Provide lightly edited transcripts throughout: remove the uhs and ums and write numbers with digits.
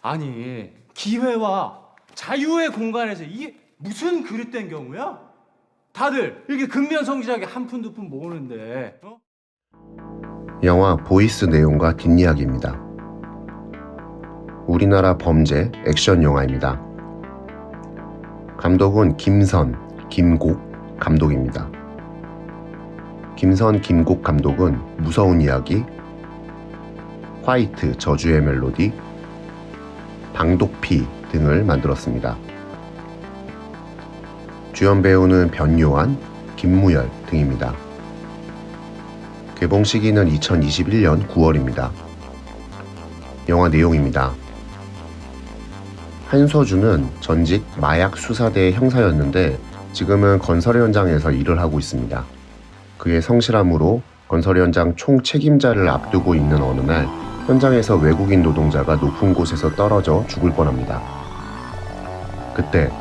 아니 기회와 자유의 공간에서 이게 무슨 그릇된 경우야? 다들 이렇게 근면성실하게 한 푼 두 푼 모으는데 영화 보이스 내용과 뒷이야기입니다. 우리나라 범죄 액션 영화입니다. 감독은 김선, 김곡 감독입니다. 김선, 김곡 감독은 무서운 이야기, 화이트, 저주의 멜로디, 방독피 등을 만들었습니다. 주연 배우는 변요한, 김무열 등입니다. 개봉 시기는 2021년 9월입니다. 영화 내용입니다. 한서준은 전직 마약 수사대 형사였는데 지금은 건설 현장에서 일을 하고 있습니다. 그의 성실함으로 건설 현장 총 책임자를 앞두고 있는 어느 날 현장에서 외국인 노동자가 높은 곳에서 떨어져 죽을 뻔합니다. 그때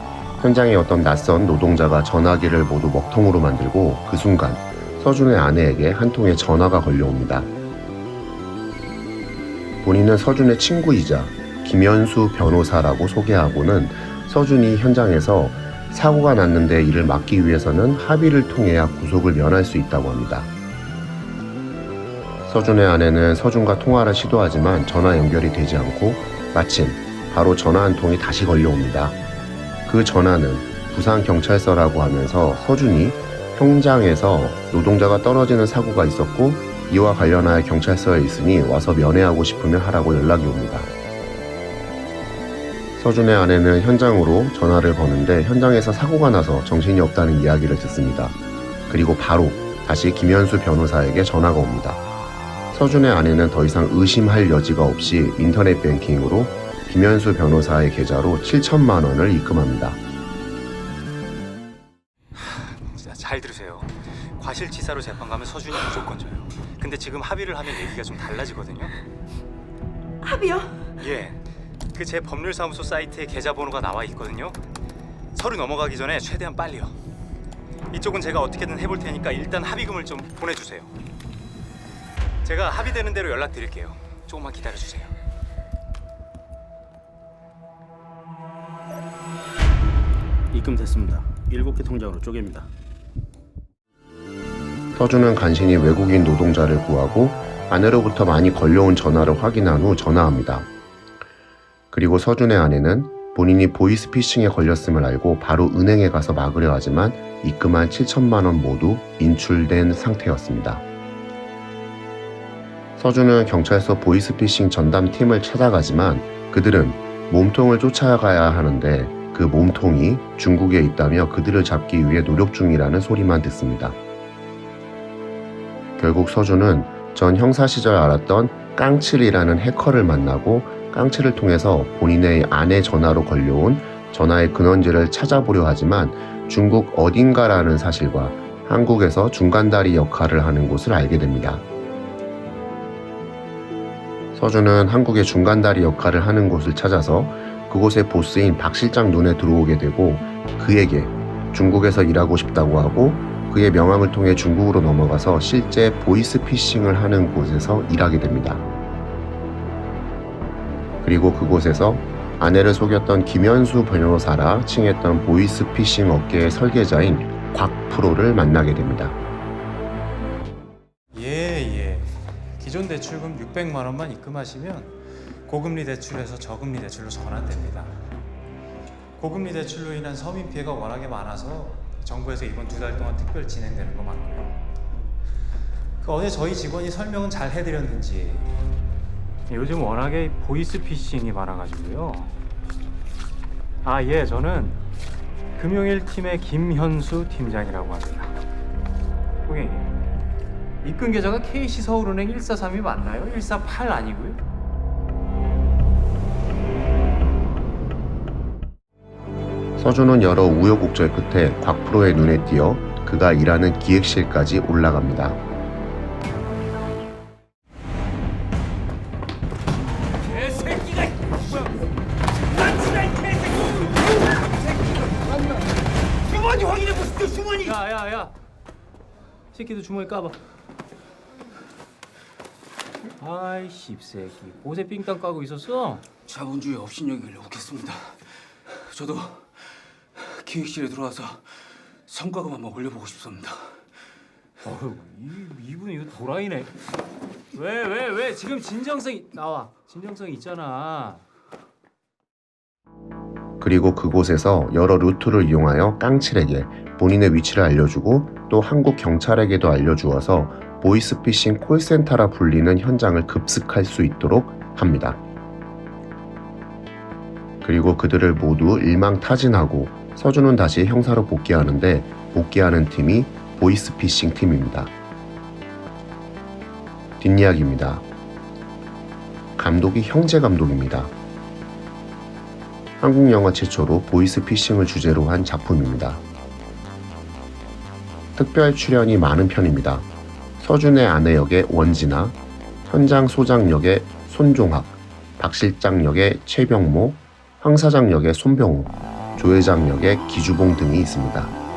현장에 어떤 낯선 노동자가 전화기를 모두 먹통으로 만들고 그 순간 서준의 아내에게 한 통의 전화가 걸려옵니다. 본인은 서준의 친구이자 김현수 변호사라고 소개하고는 서준이 현장에서 사고가 났는데 이를 막기 위해서는 합의를 통해야 구속을 면할 수 있다고 합니다. 서준의 아내는 서준과 통화를 시도하지만 전화 연결이 되지 않고 마침 바로 전화 한 통이 다시 걸려옵니다. 그 전화는 부산경찰서라고 하면서 서준이 현장에서 노동자가 떨어지는 사고가 있었고 이와 관련하여 경찰서에 있으니 와서 면회하고 싶으면 하라고 연락이 옵니다. 서준의 아내는 현장으로 전화를 거는데 현장에서 사고가 나서 정신이 없다는 이야기를 듣습니다. 그리고 바로 다시 김현수 변호사에게 전화가 옵니다. 서준의 아내는 더 이상 의심할 여지가 없이 인터넷 뱅킹으로 김현수 변호사의 계좌로 7천만 원을 입금합니다. 진짜 잘 들으세요. 과실치사로 재판 가면 서준이 무조건 져요. 근데 지금 합의를 하면 얘기가 좀 달라지거든요. 합의요? 예, 그 제 법률사무소 사이트에 계좌번호가 나와 있거든요. 서류 넘어가기 전에 최대한 빨리요. 이쪽은 제가 어떻게든 해볼 테니까 일단 합의금을 좀 보내주세요. 제가 합의되는 대로 연락드릴게요. 조금만 기다려주세요. 입금됐습니다. 7개 통장으로 쪼갭니다. 서준은 간신히 외국인 노동자를 구하고 아내로부터 많이 걸려온 전화를 확인한 후 전화합니다. 그리고 서준의 아내는 본인이 보이스피싱에 걸렸음을 알고 바로 은행에 가서 막으려 하지만 입금한 7천만 원 모두 인출된 상태였습니다. 서준은 경찰서 보이스피싱 전담팀을 찾아가지만 그들은 몸통을 쫓아가야 하는데 그 몸통이 중국에 있다며 그들을 잡기 위해 노력 중이라는 소리만 듣습니다. 결국 서준은 전 형사 시절 알았던 깡칠이라는 해커를 만나고 깡칠을 통해서 본인의 아내 전화로 걸려온 전화의 근원지를 찾아보려 하지만 중국 어딘가라는 사실과 한국에서 중간다리 역할을 하는 곳을 알게 됩니다. 서준은 한국의 중간다리 역할을 하는 곳을 찾아서 그곳의 보스인 박 실장 눈에 들어오게 되고 그에게 중국에서 일하고 싶다고 하고 그의 명함을 통해 중국으로 넘어가서 실제 보이스피싱을 하는 곳에서 일하게 됩니다. 그리고 그곳에서 아내를 속였던 김현수 변호사라 칭했던 보이스피싱 업계의 설계자인 곽프로를 만나게 됩니다. 예. 기존 대출금 600만 원만 입금하시면 고금리 대출에서 저금리 대출로 전환됩니다. 고금리 대출로 인한 서민 피해가 워낙에 많아서 정부에서 이번 2달 동안 특별 진행되는 거 맞고요. 어제 저희 직원이 설명은 잘 해드렸는지 요즘 워낙에 보이스피싱이 많아가지고요. 예, 저는 금융일팀의 김현수 팀장이라고 합니다. 고객님, 입금 계좌가 KC서울은행 143이 맞나요? 148 아니고요? 서준은 여러 우여곡절 끝에 곽프로의 눈에 띄어 그가 일하는 기획실까지 올라갑니다. 개새끼가! 난 개새끼! 주머니 확인해 보십시오, 주머니! 야. 새끼도 주머니 까봐. 아이씨 입새끼 옷에 삥땅 까고 있었어? 자본주의 업신여기를 욱했습니다. 저도 기획실에 들어와서 성과금 한번 올려보고 싶습니다. 어휴 이분 이거 도라이네. 왜 지금 진정성이 나와. 진정성이 있잖아. 그리고 그곳에서 여러 루트를 이용하여 깡칠에게 본인의 위치를 알려주고 또 한국 경찰에게도 알려주어서 보이스피싱 콜센터라 불리는 현장을 급습할 수 있도록 합니다. 그리고 그들을 모두 일망타진하고 서준은 다시 형사로 복귀하는데 복귀하는 팀이 보이스피싱 팀입니다. 뒷이야기입니다. 감독이 형제 감독입니다. 한국 영화 최초로 보이스피싱을 주제로 한 작품입니다. 특별 출연이 많은 편입니다. 서준의 아내 역의 원진아, 현장 소장 역의 손종학, 박 실장 역의 최병모, 황 사장 역의 손병호, 조 회장 역의 기주봉 등이 있습니다.